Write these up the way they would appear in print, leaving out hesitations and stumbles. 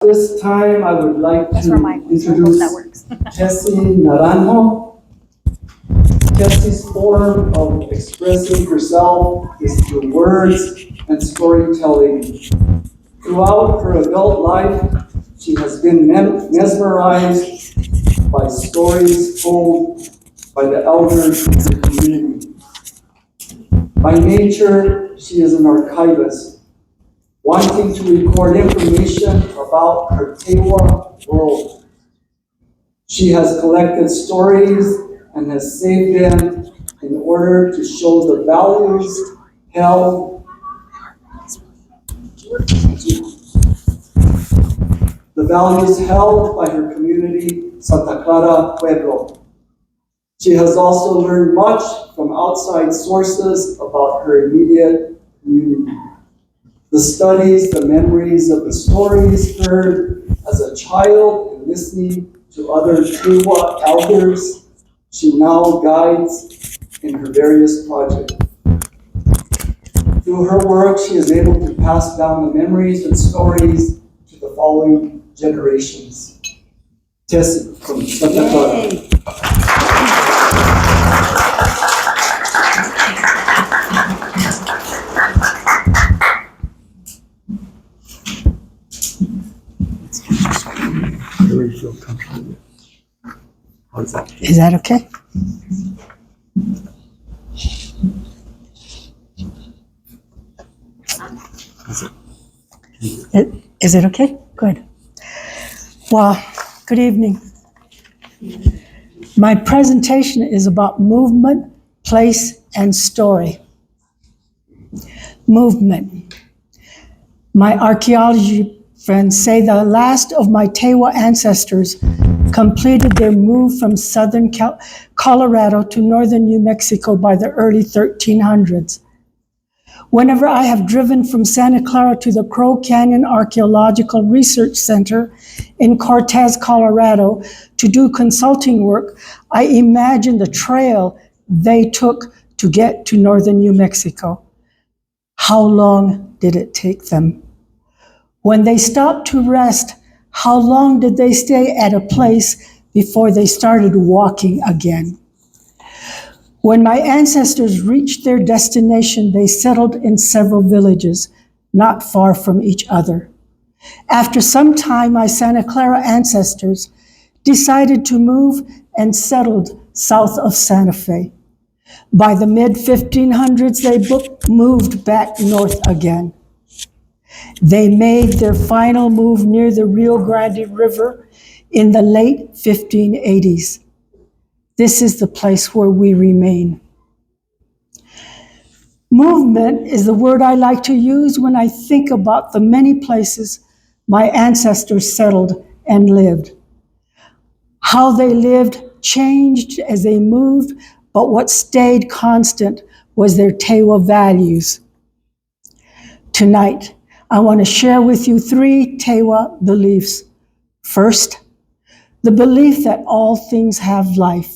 This time, I would like to introduce Tessie Naranjo. Tessie's form of expressing herself is through words and storytelling. Throughout her adult life, she has been mesmerized by stories told by the elders in the community. By nature, she is an archivist, wanting to record information about her Tewa world. She has collected stories and has saved them in order to show the values held by her community, Santa Clara Pueblo. She has also learned much from outside sources about her immediate community. The studies, the memories of the stories heard as a child and listening to other Tewa elders, she now guides in her various projects. Through her work, she is able to pass down the memories and stories to the following generations. Tessie from Santa Clara. Feel comfortable. How's that? Is that okay? Is it okay? Good. Well, good evening. My presentation is about movement, place, and story. Movement. My archaeology friends say the last of my Tewa ancestors completed their move from southern Colorado to northern New Mexico by the early 1300s. Whenever I have driven from Santa Clara to the Crow Canyon Archaeological Research Center in Cortez, Colorado, to do consulting work, I imagine the trail they took to get to northern New Mexico. How long did it take them? When they stopped to rest, how long did they stay at a place before they started walking again? When my ancestors reached their destination, they settled in several villages, not far from each other. After some time, my Santa Clara ancestors decided to move and settled south of Santa Fe. By the mid-1500s, they moved back north again. They made their final move near the Rio Grande River in the late 1580s. This is the place where we remain. Movement is the word I like to use when I think about the many places my ancestors settled and lived. How they lived changed as they moved, but what stayed constant was their Tewa values. Tonight, I want to share with you 3 Tewa beliefs. First, the belief that all things have life.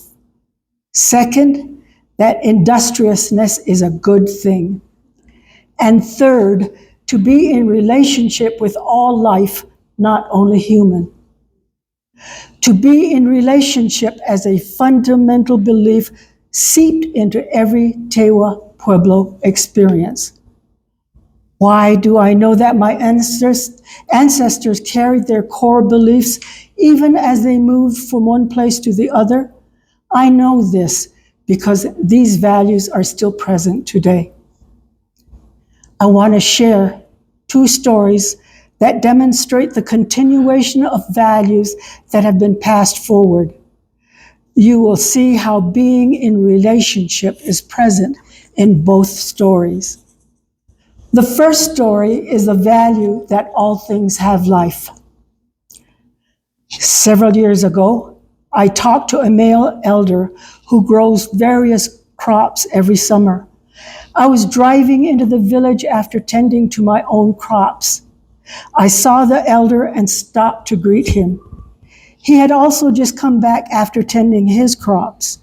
Second, that industriousness is a good thing. And third, to be in relationship with all life, not only human. To be in relationship as a fundamental belief seeped into every Tewa Pueblo experience. Why do I know that my ancestors carried their core beliefs even as they moved from one place to the other? I know this because these values are still present today. I want to share 2 stories that demonstrate the continuation of values that have been passed forward. You will see how being in relationship is present in both stories. The first story is the value that all things have life. Several years ago, I talked to a male elder who grows various crops every summer. I was driving into the village after tending to my own crops. I saw the elder and stopped to greet him. He had also just come back after tending his crops.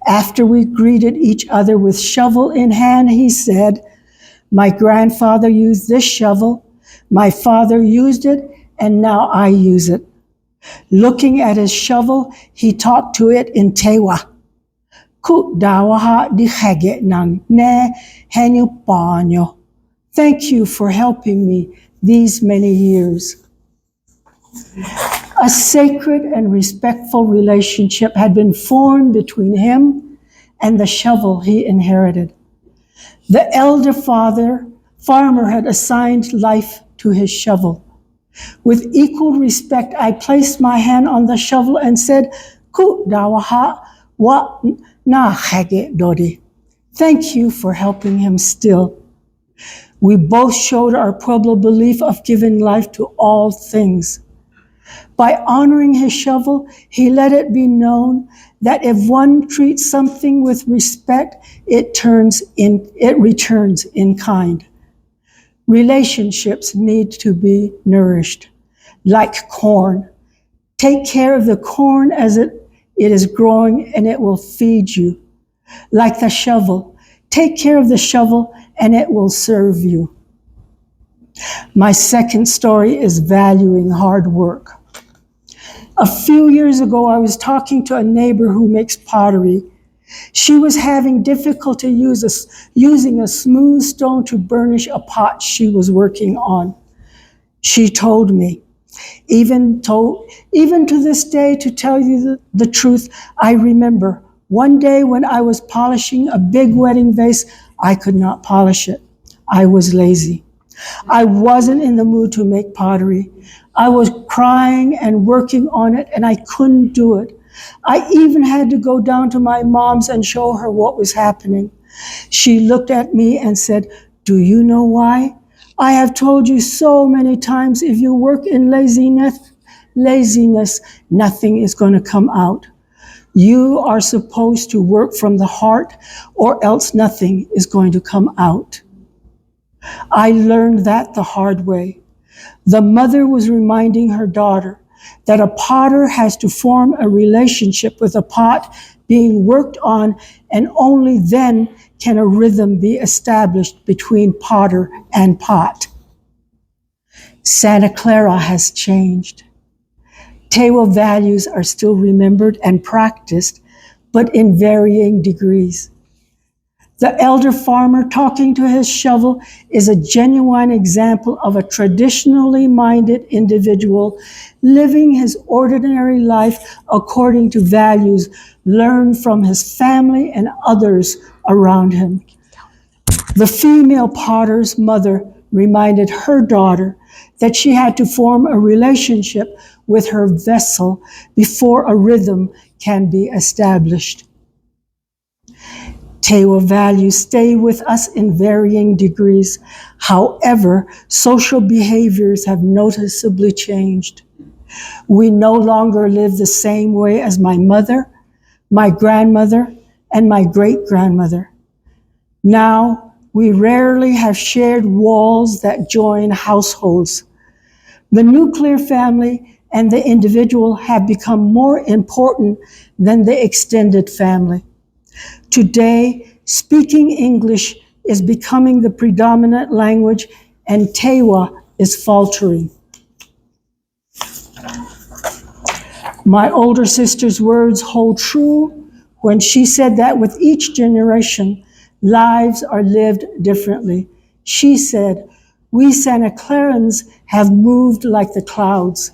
After we greeted each other with shovel in hand, he said, "My grandfather used this shovel. My father used it, and now I use it. Looking at his shovel, he talked to it in Tewa. Ku dawaha di hege nang ne henyu panyo. Thank you for helping me these many years. A sacred and respectful relationship had been formed between him and the shovel he inherited. The elder farmer had assigned life to his shovel. With equal respect, I placed my hand on the shovel and said, Ku dawaha wa na hege dodi. Thank you for helping him still. We both showed our Pueblo belief of giving life to all things. By honoring his shovel, he let it be known that if one treats something with respect, it returns in kind. Relationships need to be nourished, like corn. Take care of the corn as it is growing, and it will feed you. Like the shovel, take care of the shovel, and it will serve you. My second story is valuing hard work. A few years ago, I was talking to a neighbor who makes pottery. She was having difficulty using a smooth stone to burnish a pot she was working on. She told me, even to this day, to tell you the truth, I remember one day when I was polishing a big wedding vase, I could not polish it. I was lazy. I wasn't in the mood to make pottery. I was crying and working on it, and I couldn't do it. I even had to go down to my mom's and show her what was happening. She looked at me and said, "Do you know why? I have told you so many times, if you work in laziness, nothing is going to come out. You are supposed to work from the heart, or else nothing is going to come out." I learned that the hard way. The mother was reminding her daughter that a potter has to form a relationship with a pot being worked on, and only then can a rhythm be established between potter and pot. Santa Clara has changed. Tewa values are still remembered and practiced, but in varying degrees. The elder farmer talking to his shovel is a genuine example of a traditionally minded individual living his ordinary life according to values learned from his family and others around him. The female potter's mother reminded her daughter that she had to form a relationship with her vessel before a rhythm can be established. Tewa values stay with us in varying degrees. However, social behaviors have noticeably changed. We no longer live the same way as my mother, my grandmother, and my great-grandmother. Now, we rarely have shared walls that join households. The nuclear family and the individual have become more important than the extended family. Today, speaking English is becoming the predominant language, and Tewa is faltering. My older sister's words hold true when she said that with each generation, lives are lived differently. She said, "We Santa Clarans have moved like the clouds.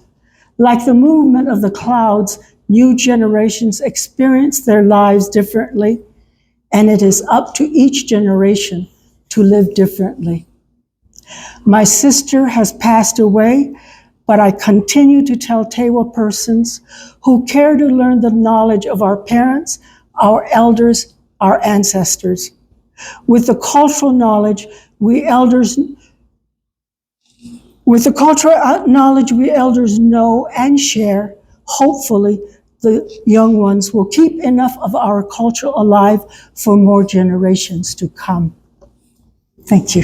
Like the movement of the clouds, new generations experience their lives differently, and it is up to each generation to live differently." My sister has passed away, but I continue to tell Tewa persons who care to learn the knowledge of our parents, our elders, our ancestors. With the cultural knowledge we elders know and share, hopefully the young ones will keep enough of our culture alive for more generations to come. Thank you.